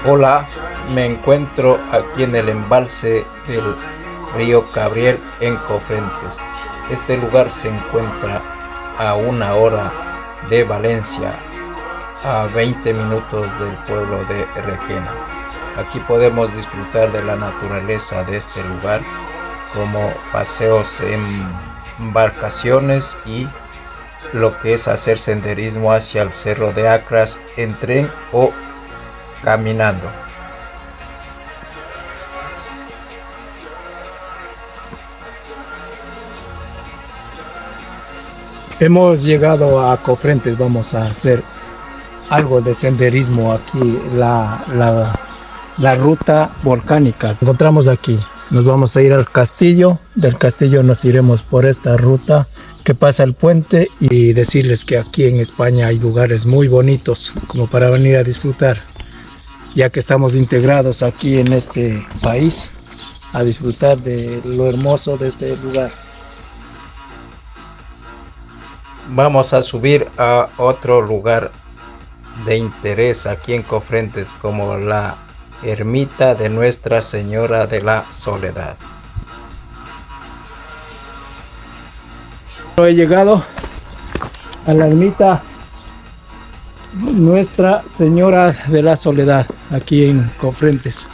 Hola, me encuentro aquí en el embalse del río Cabriel en Cofrentes. Este lugar se encuentra a 1 hora de Valencia, a 20 minutos del pueblo de Requena. Aquí podemos disfrutar de la naturaleza de este lugar, como paseos en embarcaciones y lo que es hacer senderismo hacia el Cerro de Acras en tren o caminando. Hemos llegado a Cofrentes, vamos a hacer algo de senderismo aquí, la ruta volcánica. Encontramos aquí, nos vamos a ir al castillo, del castillo nos iremos por esta ruta que pasa el puente y decirles que aquí en España hay lugares muy bonitos como para venir a disfrutar, ya que estamos integrados aquí en este país, a disfrutar de lo hermoso de este lugar. Vamos a subir a otro lugar de interés aquí en Cofrentes, como la ermita de Nuestra Señora de la Soledad. He llegado a la ermita Nuestra Señora de la Soledad, aquí en Cofrentes.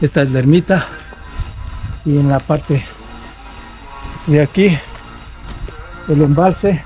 Esta es la ermita y en la parte de aquí el embalse.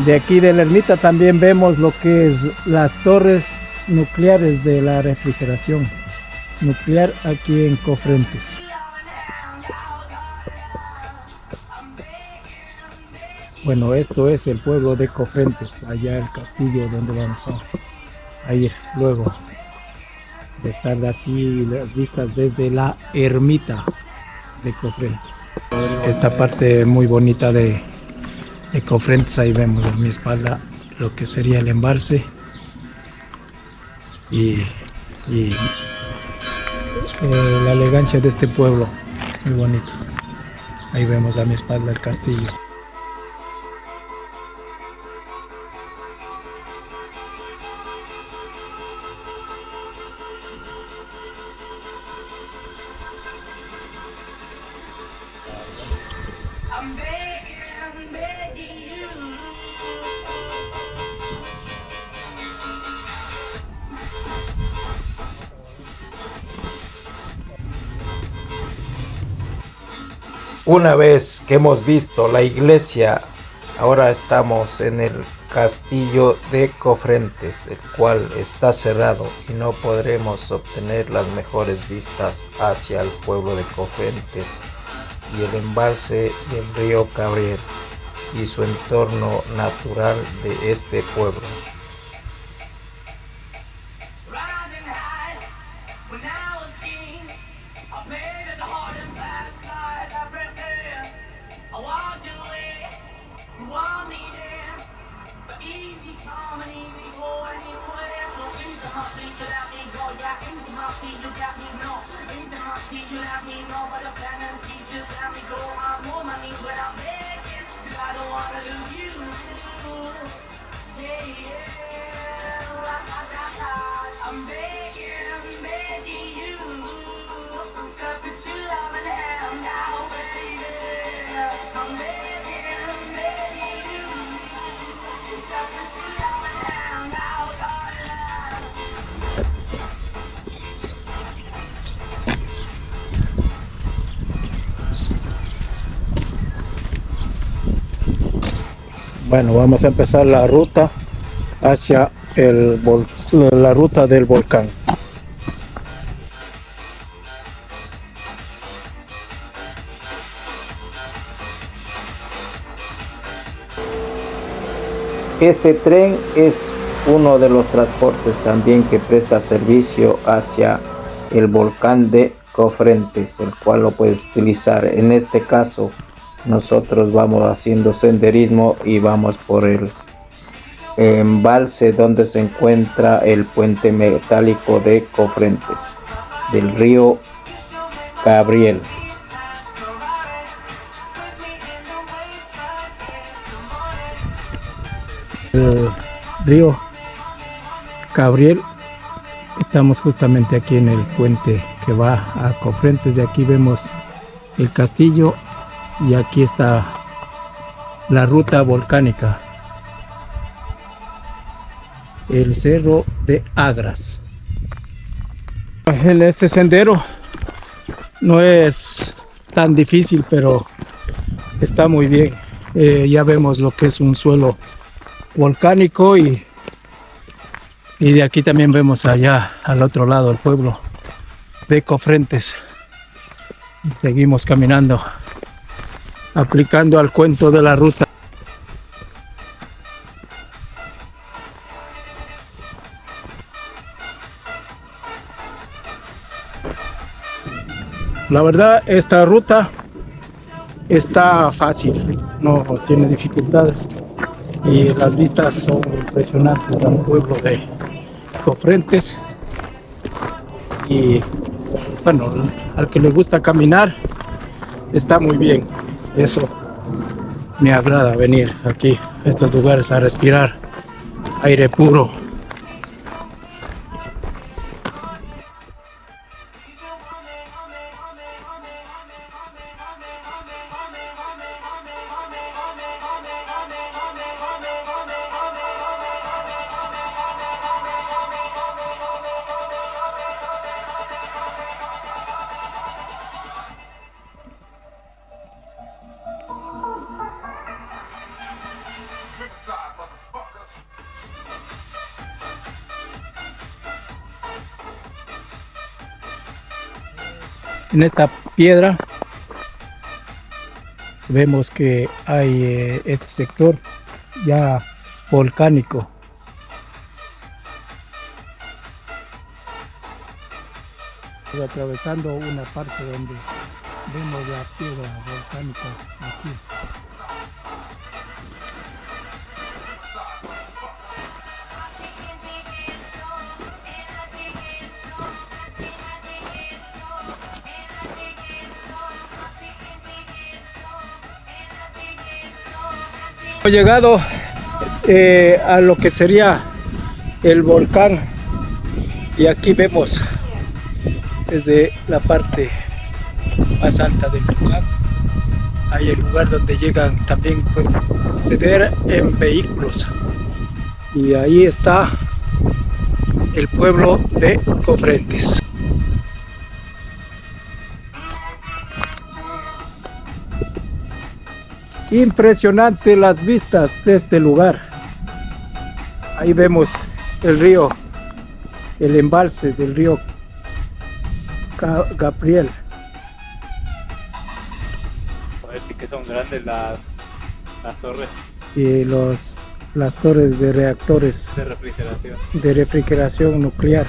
De aquí de la ermita también vemos lo que es las torres nucleares de la refrigeración nuclear aquí en Cofrentes. Bueno, esto es el pueblo de Cofrentes, allá el castillo donde vamos a ir luego de estar de aquí, las vistas desde la ermita de Cofrentes. Esta parte muy bonita de Cofrentes, ahí vemos a mi espalda lo que sería el embalse y la elegancia de este pueblo, muy bonito. Ahí vemos a mi espalda el castillo. Una vez que hemos visto la iglesia, ahora estamos en el castillo de Cofrentes, el cual está cerrado y no podremos obtener las mejores vistas hacia el pueblo de Cofrentes y el embalse del río Cabriel y su entorno natural de este pueblo. Bueno, vamos a empezar la ruta hacia la ruta del volcán. Este tren es uno de los transportes también que presta servicio hacia el volcán de Cofrentes, el cual lo puedes utilizar. En este caso, nosotros vamos haciendo senderismo y vamos por el embalse donde se encuentra el puente metálico de Cofrentes del río Gabriel. El río Gabriel, estamos justamente aquí en el puente que va a Cofrentes. De aquí vemos el castillo y aquí está la ruta volcánica, el cerro de Agras. En este sendero no es tan difícil, pero está muy bien. Ya vemos lo que es un suelo volcánico y de aquí también vemos allá al otro lado el pueblo de Cofrentes. Y seguimos caminando, aplicando al cuento de la ruta. La verdad, esta ruta está fácil, no tiene dificultades y las vistas son impresionantes al pueblo de Cofrentes. Y bueno, al que le gusta caminar está muy bien. Eso me agrada, venir aquí a estos lugares a respirar aire puro. En esta piedra vemos que hay este sector ya volcánico. Atravesando una parte donde vemos la piedra volcánica aquí. Hemos llegado a lo que sería el volcán y aquí vemos desde la parte más alta del volcán hay el lugar donde llegan también pueden acceder en vehículos y ahí está el pueblo de Cofrentes. Impresionante las vistas de este lugar. Ahí vemos el río, el embalse del río Gabriel. Parece que son grandes las torres Y las torres de reactores de refrigeración nuclear.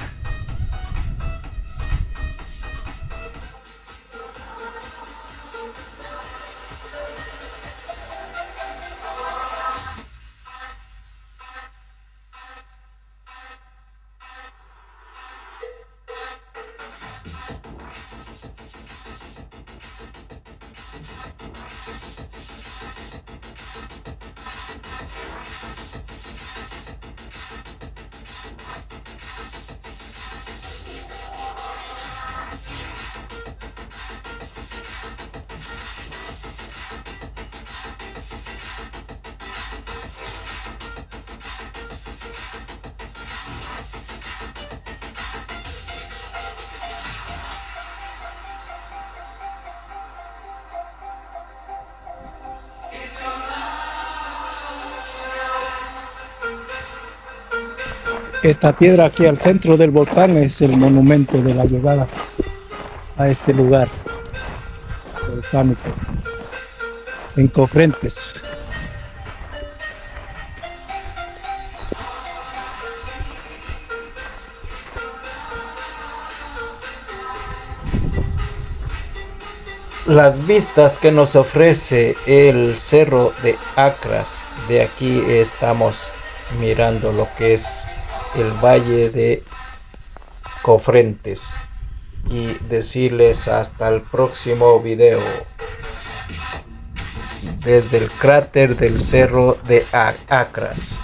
Esta piedra aquí al centro del volcán es el monumento de la llegada a este lugar volcánico en Cofrentes. las vistas que nos ofrece el cerro de Acras. De aquí estamos mirando lo que es el valle de Cofrentes, y decirles hasta el próximo video desde el cráter del cerro de Acras.